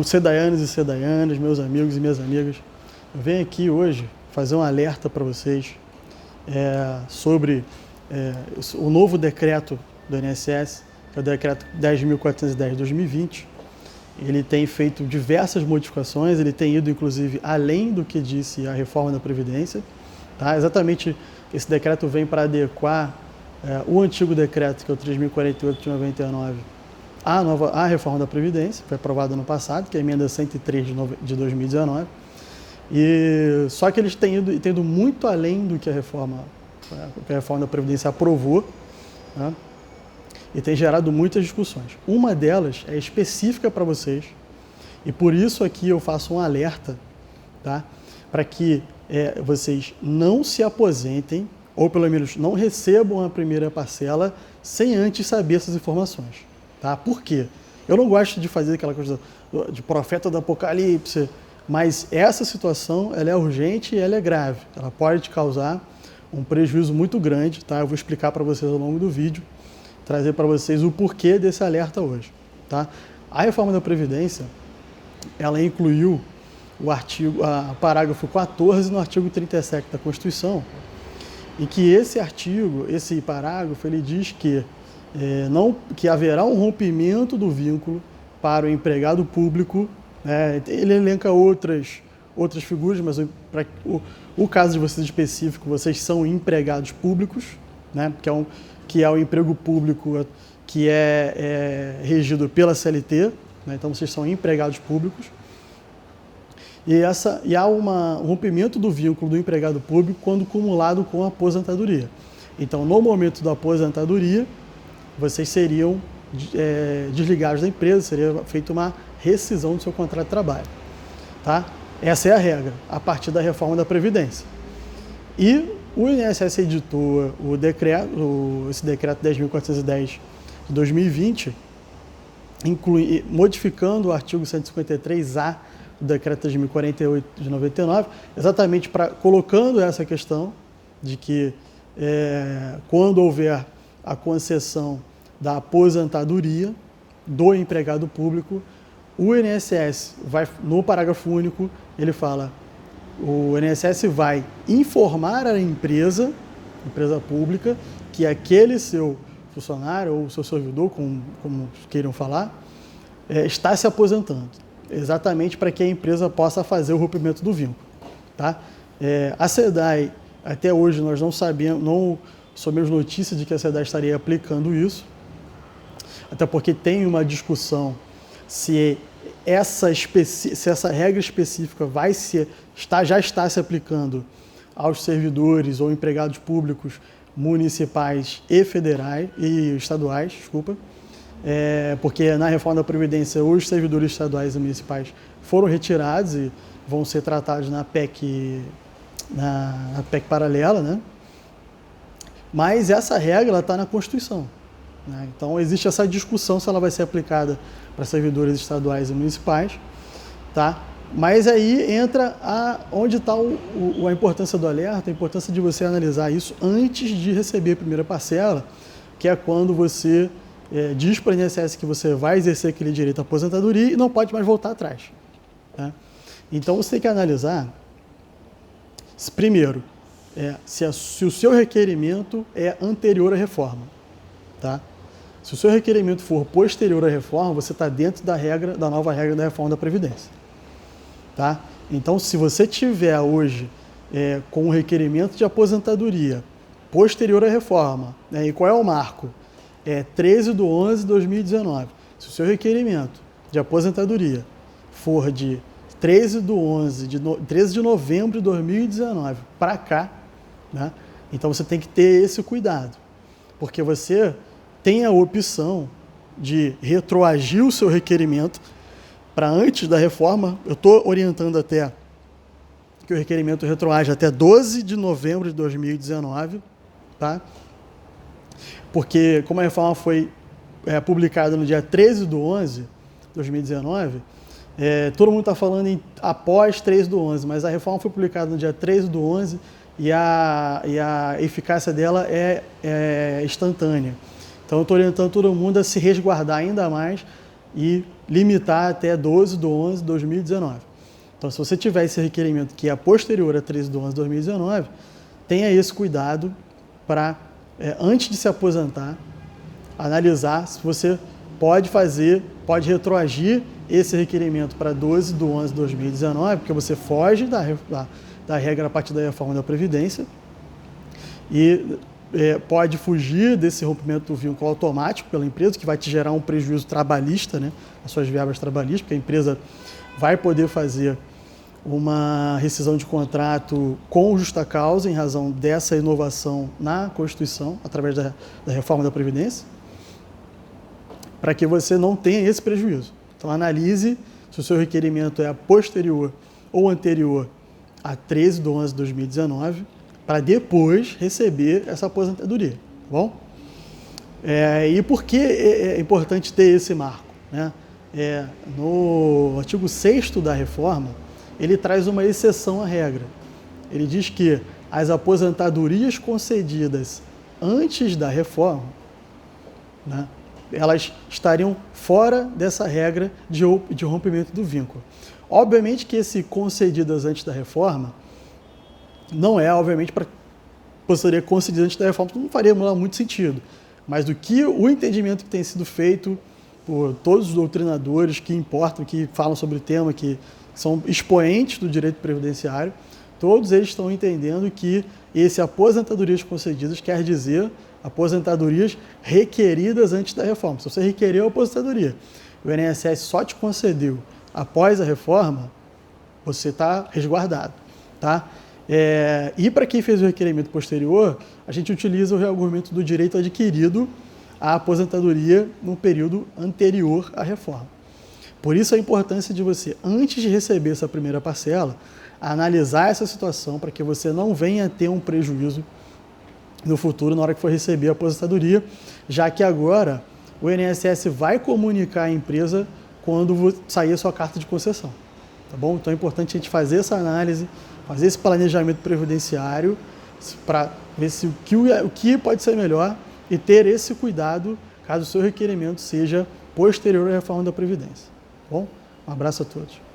Sedaianos e sedaianas, meus amigos e minhas amigas, eu venho aqui hoje fazer um alerta para vocês sobre o novo decreto do INSS, que é o decreto 10.410 de 2020. Ele tem feito diversas modificações, ele tem ido inclusive além do que disse a reforma da Previdência. Tá? Exatamente, esse decreto vem para adequar o antigo decreto, que é o 3.048 de 99, a reforma da Previdência, foi aprovada ano passado, que é a emenda 103 de 2019. Só que eles têm ido muito além do que a reforma da Previdência aprovou, né? E tem gerado muitas discussões. Uma delas é específica para vocês, e por isso aqui eu faço um alerta, tá? Para que vocês não se aposentem, ou pelo menos não recebam a primeira parcela sem antes saber essas informações. Tá? Por quê? Eu não gosto de fazer aquela coisa de profeta do apocalipse, mas essa situação ela é urgente e ela é grave. Ela pode te causar um prejuízo muito grande. Tá? Eu vou explicar para vocês ao longo do vídeo, trazer para vocês o porquê desse alerta hoje. Tá? A reforma da Previdência, ela incluiu o parágrafo 14 no artigo 37 da Constituição, e que esse parágrafo, ele diz que que haverá um rompimento do vínculo para o empregado público. Ele elenca outras figuras, mas para o caso de vocês específico, vocês são empregados públicos, né, que é o emprego público que é regido pela CLT, né, então vocês são empregados públicos. E há um rompimento do vínculo do empregado público quando cumulado com a aposentadoria. Então, no momento da aposentadoria, vocês seriam desligados da empresa, seria feita uma rescisão do seu contrato de trabalho. Tá? Essa é a regra, a partir da reforma da Previdência. E o INSS editou esse decreto 10.410 de 2020, modificando o artigo 153A do decreto 3.048 de 99, exatamente colocando essa questão de que quando houver a concessão da aposentadoria do empregado público, o INSS vai, no parágrafo único, ele fala, o INSS vai informar a empresa pública, que aquele seu funcionário ou seu servidor, como queiram falar, está se aposentando, exatamente para que a empresa possa fazer o rompimento do vínculo. Tá? A SEDAI, até hoje, nós não sabemos, não soubemos notícia de que a SEDAI estaria aplicando isso, até porque tem uma discussão se essa regra específica já está se aplicando aos servidores ou empregados públicos municipais e federais e estaduais, porque na reforma da Previdência os servidores estaduais e municipais foram retirados e vão ser tratados na PEC paralela, né? Mas essa regra está na Constituição, né? Então existe essa discussão se ela vai ser aplicada para servidores estaduais e municipais, tá? Mas aí entra onde está a importância do alerta, a importância de você analisar isso antes de receber a primeira parcela, que é quando você diz para o INSS que você vai exercer aquele direito à aposentadoria e não pode mais voltar atrás. Tá? Então você tem que analisar, primeiro, se o seu requerimento é anterior à reforma. Tá? Se o seu requerimento for posterior à reforma, você está dentro da nova regra da reforma da Previdência. Tá? Então, se você tiver hoje com um requerimento de aposentadoria posterior à reforma, né, e qual é o marco? 13/11/2019. Se o seu requerimento de aposentadoria for de 13 de novembro de 2019 para cá, né, então você tem que ter esse cuidado, porque você tem a opção de retroagir o seu requerimento para antes da reforma. Eu estou orientando até que o requerimento retroage até 12 de novembro de 2019, tá? Porque como a reforma foi publicada no dia 13/11/2019, todo mundo está falando após 13/11, mas a reforma foi publicada no dia 13/11 e a eficácia dela é instantânea. Então eu estou orientando todo mundo a se resguardar ainda mais e limitar até 12/11/2019. Então, se você tiver esse requerimento que é posterior a 13/11/2019, tenha esse cuidado para, antes de se aposentar, analisar se você pode retroagir esse requerimento para 12/11/2019, porque você foge da regra a partir da reforma da Previdência e pode fugir desse rompimento do vínculo automático pela empresa, que vai te gerar um prejuízo trabalhista, né, as suas verbas trabalhistas, porque a empresa vai poder fazer uma rescisão de contrato com justa causa em razão dessa inovação na Constituição, através da reforma da Previdência, para que você não tenha esse prejuízo. Então, analise se o seu requerimento é posterior ou anterior a 13/11/2019, para depois receber essa aposentadoria, tá bom? E por que é importante ter esse marco, né? No artigo 6º da reforma, ele traz uma exceção à regra. Ele diz que as aposentadorias concedidas antes da reforma, né, elas estariam fora dessa regra de rompimento do vínculo. Obviamente que esse concedidas antes da reforma não é, obviamente, para seria concedido antes da reforma, não faria muito sentido. Mas do que o entendimento que tem sido feito por todos os doutrinadores que importam, que falam sobre o tema, que são expoentes do direito previdenciário, todos eles estão entendendo que esse aposentadorias concedidas quer dizer aposentadorias requeridas antes da reforma. Se você requereu a aposentadoria, o INSS só te concedeu após a reforma, você está resguardado, tá? E para quem fez o requerimento posterior, a gente utiliza o reargumento do direito adquirido à aposentadoria no período anterior à reforma. Por isso a importância de você, antes de receber essa primeira parcela, analisar essa situação para que você não venha a ter um prejuízo no futuro, na hora que for receber a aposentadoria, já que agora o INSS vai comunicar à empresa quando sair a sua carta de concessão, tá bom? Então é importante a gente fazer essa análise, fazer esse planejamento previdenciário para ver se o que pode ser melhor e ter esse cuidado caso o seu requerimento seja posterior à reforma da Previdência. Tá bom? Um abraço a todos.